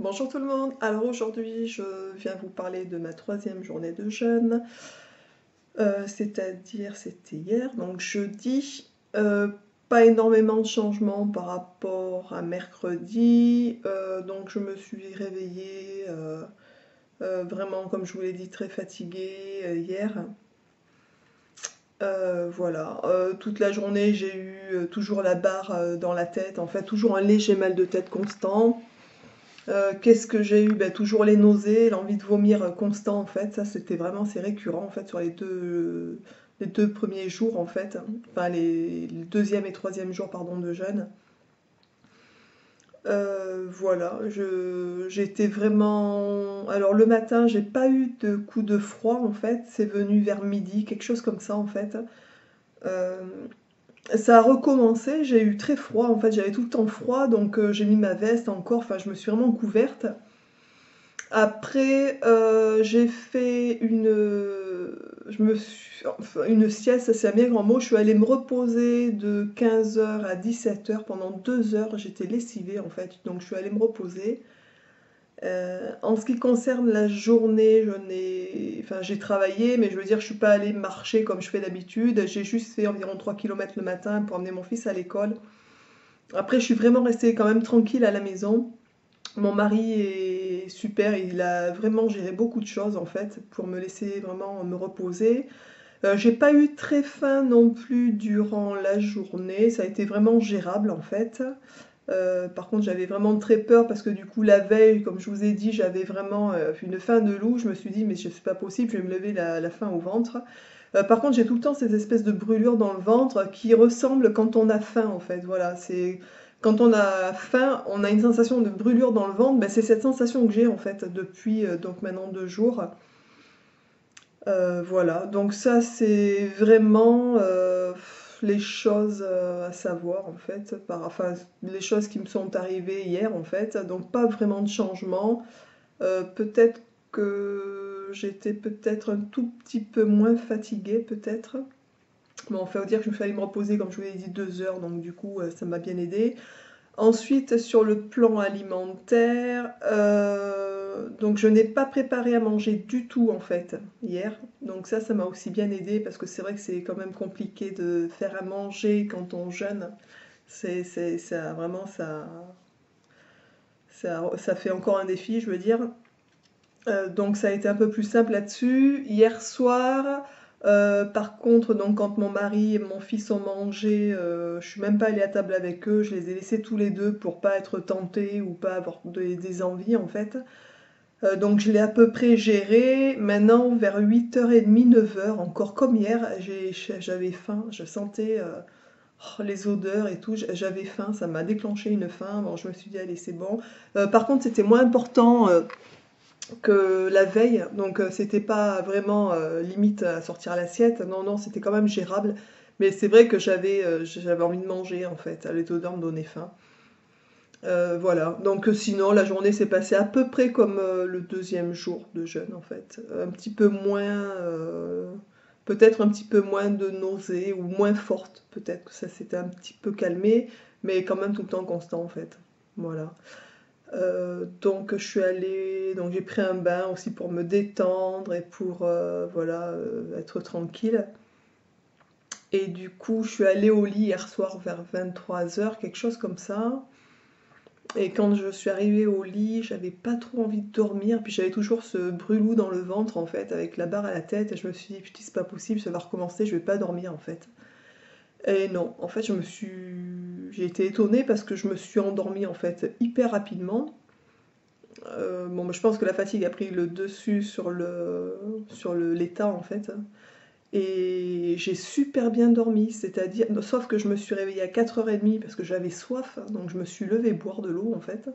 Bonjour tout le monde, alors aujourd'hui je viens vous parler de ma troisième journée de jeûne, c'est-à-dire c'était hier, donc jeudi. Pas énormément de changements par rapport à mercredi, donc je me suis réveillée vraiment comme je vous l'ai dit très fatiguée hier. Voilà, toute la journée j'ai eu toujours la barre dans la tête, en fait toujours un léger mal de tête constant. Qu'est-ce que j'ai eu? Ben, toujours les nausées, l'envie de vomir constant en fait. Ça c'était vraiment c'est récurrent en fait sur les deux premiers jours en fait. Enfin les deuxième et troisième jours pardon de jeûne. Voilà, j'étais vraiment. Alors le matin j'ai pas eu de coup de froid en fait. C'est venu vers midi, quelque chose comme ça en fait. Euh, Ça a recommencé, j'ai eu très froid en fait. J'avais tout le temps froid donc j'ai mis ma veste encore. Enfin je me suis vraiment couverte. Après, j'ai fait enfin, une sieste, c'est un bien grand mot. Je suis allée me reposer de 15 h à 17 h. Pendant 2 heures, j'étais lessivée en fait. Donc, je suis allée me reposer. En ce qui concerne la journée, enfin, j'ai travaillé, mais je veux dire, je suis pas allée marcher comme je fais d'habitude. J'ai juste fait environ 3 km le matin pour emmener mon fils à l'école. Après, je suis vraiment restée quand même tranquille à la maison. Mon mari est super, il a vraiment géré beaucoup de choses en fait pour me laisser vraiment me reposer. J'ai pas eu très faim non plus durant la journée, ça a été vraiment gérable en fait. Par contre, j'avais vraiment très peur parce que du coup, la veille, comme je vous ai dit, j'avais vraiment une faim de loup. Je me suis dit, mais c'est pas possible, je vais me lever la faim au ventre. Par contre, j'ai tout le temps ces espèces de brûlures dans le ventre qui ressemblent quand on a faim, en fait. Voilà, c'est quand on a faim, on a une sensation de brûlure dans le ventre. Ben, c'est cette sensation que j'ai en fait depuis donc maintenant 2 jours. Voilà, donc ça c'est vraiment les choses à savoir en fait, enfin les choses qui me sont arrivées hier en fait, donc pas vraiment de changement. Peut-être que j'étais peut-être un tout petit peu moins fatiguée peut-être. Bon, on faut dire que je me suis allée me reposer comme je vous l'ai dit 2 heures, donc du coup ça m'a bien aidé. Ensuite, sur le plan alimentaire, donc je n'ai pas préparé à manger du tout en fait hier. Donc ça m'a aussi bien aidé parce que c'est vrai que c'est quand même compliqué de faire à manger quand on jeûne. Ça vraiment ça fait encore un défi, je veux dire. Donc ça a été un peu plus simple là-dessus. Hier soir, par contre, donc quand mon mari et mon fils ont mangé, je suis même pas allée à table avec eux, je les ai laissés tous les deux pour pas être tentée ou pas avoir des envies en fait. Donc je l'ai à peu près géré. Maintenant, vers 8h30, 9 h, encore comme hier, j'avais faim, je sentais les odeurs et tout, j'avais faim, ça m'a déclenché une faim. Bon, je me suis dit, allez, c'est bon. Par contre, c'était moins important que la veille, donc c'était pas vraiment limite à sortir l'assiette, non, non, c'était quand même gérable, mais c'est vrai que j'avais envie de manger en fait, les odeurs me donnaient faim. Voilà, donc sinon la journée s'est passée à peu près comme le deuxième jour de jeûne en fait, un petit peu moins, peut-être un petit peu moins de nausées ou moins forte, peut-être que ça s'était un petit peu calmé, mais quand même tout le temps constant en fait, voilà. Donc je suis allée, donc j'ai pris un bain aussi pour me détendre et pour voilà être tranquille. Et du coup, je suis allée au lit hier soir vers 23 h, quelque chose comme ça. Et quand je suis arrivée au lit, j'avais pas trop envie de dormir, puis j'avais toujours ce brûlot dans le ventre en fait, avec la barre à la tête, et je me suis dit, putain, c'est pas possible, ça va recommencer, je vais pas dormir en fait. Et non, en fait, j'ai été étonnée parce que je me suis endormie en fait hyper rapidement. Bon, bah, je pense que la fatigue a pris le dessus sur l'état en fait. Et j'ai super bien dormi, c'est-à-dire, sauf que je me suis réveillée à 4h30 parce que j'avais soif, donc je me suis levée boire de l'eau en fait.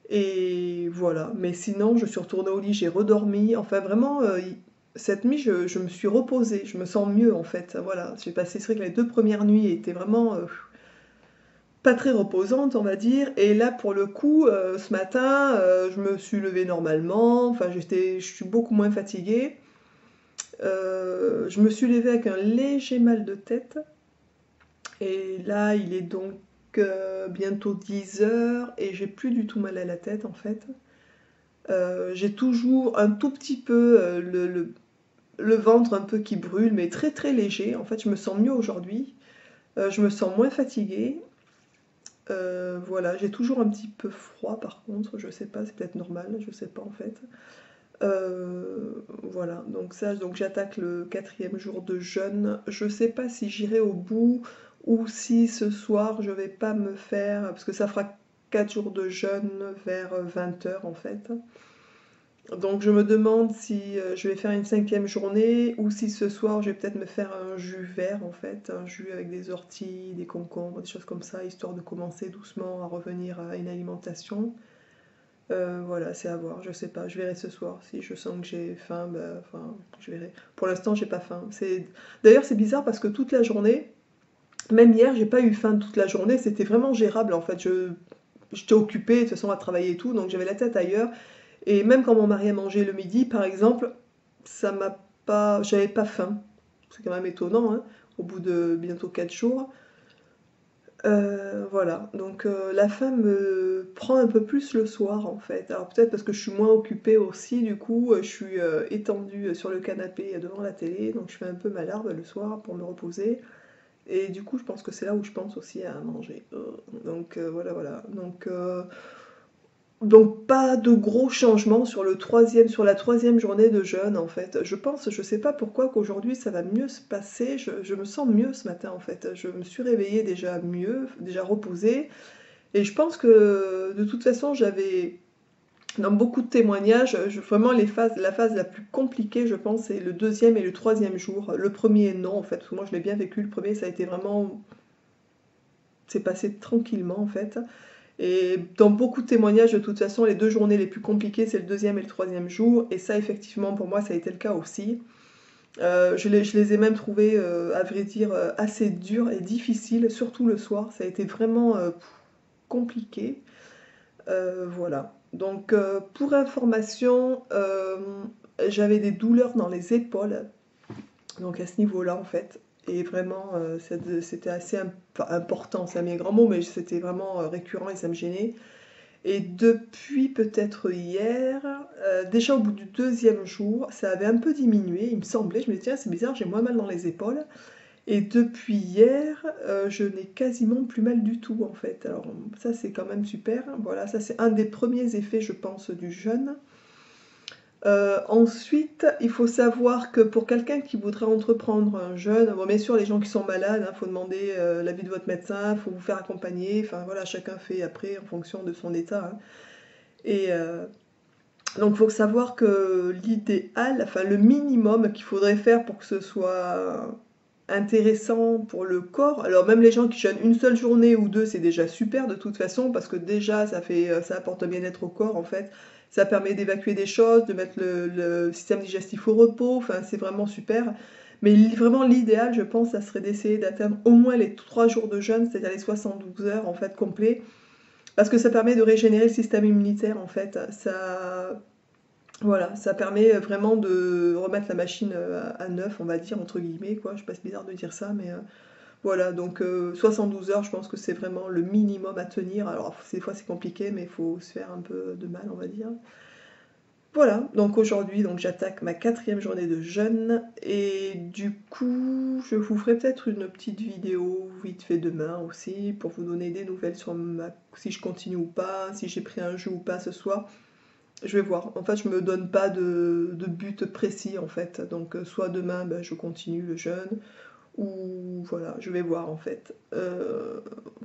Et voilà, mais sinon je suis retournée au lit, j'ai redormi, enfin vraiment, cette nuit je me suis reposée, je me sens mieux en fait, voilà. J'ai passé, c'est vrai que les 2 premières nuits étaient vraiment pas très reposante, on va dire. Et là, pour le coup, ce matin, je me suis levée normalement. Enfin, je suis beaucoup moins fatiguée. Je me suis levée avec un léger mal de tête. Et là, il est donc bientôt 10 heures et j'ai plus du tout mal à la tête en fait. J'ai toujours un tout petit peu le ventre un peu qui brûle, mais très très léger. En fait, je me sens mieux aujourd'hui. Je me sens moins fatiguée. Voilà, j'ai toujours un petit peu froid par contre, je sais pas, c'est peut-être normal, je sais pas en fait. Voilà, donc ça, donc j'attaque le 4e jour de jeûne. Je sais pas si j'irai au bout ou si ce soir je vais pas me faire, parce que ça fera 4 jours de jeûne vers 20 heures en fait. Donc je me demande si je vais faire une 5e journée ou si ce soir je vais peut-être me faire un jus vert en fait, un jus avec des orties, des concombres, des choses comme ça, histoire de commencer doucement à revenir à une alimentation. Voilà, c'est à voir, je sais pas, je verrai ce soir. Si je sens que j'ai faim, bah, enfin, je verrai. Pour l'instant, j'ai pas faim. D'ailleurs, c'est bizarre parce que toute la journée, même hier, j'ai pas eu faim toute la journée, c'était vraiment gérable en fait. J'étais occupée de toute façon à travailler et tout, donc j'avais la tête ailleurs. Et même quand mon mari a mangé le midi, par exemple, ça m'a pas, j'avais pas faim. C'est quand même étonnant, hein, au bout de bientôt 4 jours. Voilà, donc la faim me prend un peu plus le soir en fait. Alors peut-être parce que je suis moins occupée aussi, du coup, je suis étendue sur le canapé devant la télé, donc je fais un peu ma larve le soir pour me reposer. Et du coup, je pense que c'est là où je pense aussi à manger. Donc voilà, voilà. Donc pas de gros changements sur la troisième journée de jeûne en fait. Je pense, je sais pas pourquoi qu'aujourd'hui ça va mieux se passer. Je me sens mieux ce matin en fait. Je me suis réveillée déjà mieux, déjà reposée. Et je pense que de toute façon j'avais dans beaucoup de témoignages, vraiment la phase la plus compliquée je pense c'est le 2e et le 3e jour. Le premier non en fait, parce que moi je l'ai bien vécu. Le premier ça a été vraiment, c'est passé tranquillement en fait. Et dans beaucoup de témoignages, de toute façon, les 2 journées les plus compliquées, c'est le 2e et le 3e jour. Et ça, effectivement, pour moi, ça a été le cas aussi. Je les ai même trouvés, à vrai dire, assez durs et difficiles, surtout le soir. Ça a été vraiment compliqué. Voilà. Donc, pour information, j'avais des douleurs dans les épaules. Donc, à ce niveau-là, en fait. Et vraiment, c'était assez important. C'est un bien grand mot, mais c'était vraiment récurrent et ça me gênait. Et depuis peut-être hier, déjà au bout du 2e jour, ça avait un peu diminué, il me semblait. Je me disais, tiens, c'est bizarre, j'ai moins mal dans les épaules. Et depuis hier, je n'ai quasiment plus mal du tout en fait. Alors ça c'est quand même super. Voilà, ça c'est un des premiers effets, je pense, du jeûne. Ensuite, il faut savoir que pour quelqu'un qui voudrait entreprendre un jeûne, bon, bien sûr les gens qui sont malades, il faut demander l'avis de votre médecin, il faut vous faire accompagner, enfin voilà, chacun fait après en fonction de son état, hein. Et donc il faut savoir que l'idéal, enfin le minimum qu'il faudrait faire pour que ce soit intéressant pour le corps, alors même les gens qui jeûnent une seule journée ou deux, c'est déjà super de toute façon, parce que déjà ça apporte un bien-être au corps en fait, ça permet d'évacuer des choses, de mettre le système digestif au repos, enfin c'est vraiment super. Mais vraiment l'idéal, je pense, ça serait d'essayer d'atteindre au moins les 3 jours de jeûne, c'est-à-dire les 72 heures en fait complets, parce que ça permet de régénérer le système immunitaire en fait. Voilà, ça permet vraiment de remettre la machine à neuf, on va dire, entre guillemets, quoi. Je sais pas, c'est bizarre de dire ça, mais voilà, donc 72 heures, je pense que c'est vraiment le minimum à tenir. Alors, des fois, c'est compliqué, mais il faut se faire un peu de mal, on va dire. Voilà, donc aujourd'hui, donc j'attaque ma 4e journée de jeûne, et du coup, je vous ferai peut-être une petite vidéo vite fait demain aussi, pour vous donner des nouvelles sur si je continue ou pas, si j'ai pris un jus ou pas ce soir. Je vais voir. En fait, je me donne pas de but précis en fait. Donc, soit demain, ben, je continue le jeûne, ou voilà, je vais voir en fait.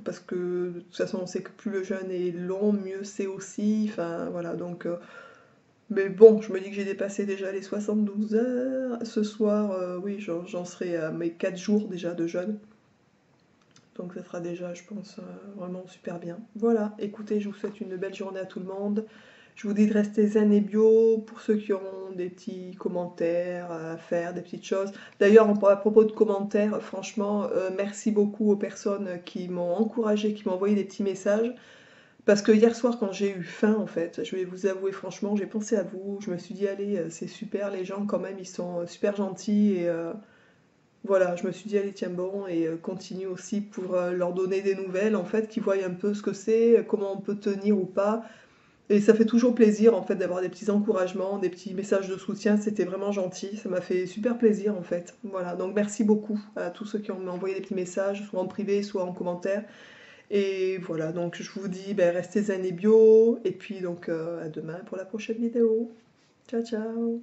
Parce que de toute façon, on sait que plus le jeûne est long, mieux c'est aussi. Enfin, voilà. Donc, mais bon, je me dis que j'ai dépassé déjà les 72 heures. Ce soir, oui, j'en serai à mes 4 jours déjà de jeûne. Donc, ça sera déjà, je pense, vraiment super bien. Voilà, écoutez, je vous souhaite une belle journée à tout le monde. Je vous dis de rester zen et bio pour ceux qui ont des petits commentaires à faire, des petites choses. D'ailleurs, à propos de commentaires, franchement, merci beaucoup aux personnes qui m'ont encouragé, qui m'ont envoyé des petits messages. Parce que hier soir, quand j'ai eu faim, en fait, je vais vous avouer franchement, j'ai pensé à vous. Je me suis dit, allez, c'est super, les gens quand même, ils sont super gentils. voilà, je me suis dit: «Allez tiens bon» et continue aussi pour, leur donner des nouvelles en fait, qu'ils voient un peu ce que c'est, comment on peut tenir ou pas et ça fait toujours plaisir en fait d'avoir des petits encouragements, des petits messages de soutien, c'était vraiment gentil, ça m'a fait super plaisir en fait. Voilà, donc merci beaucoup à tous ceux qui ont envoyé des petits messages, soit en privé, soit en commentaire et voilà, donc je vous dis, beh, restez zen et bio et puis donc, à demain pour la prochaine vidéo. Ciao, ciao.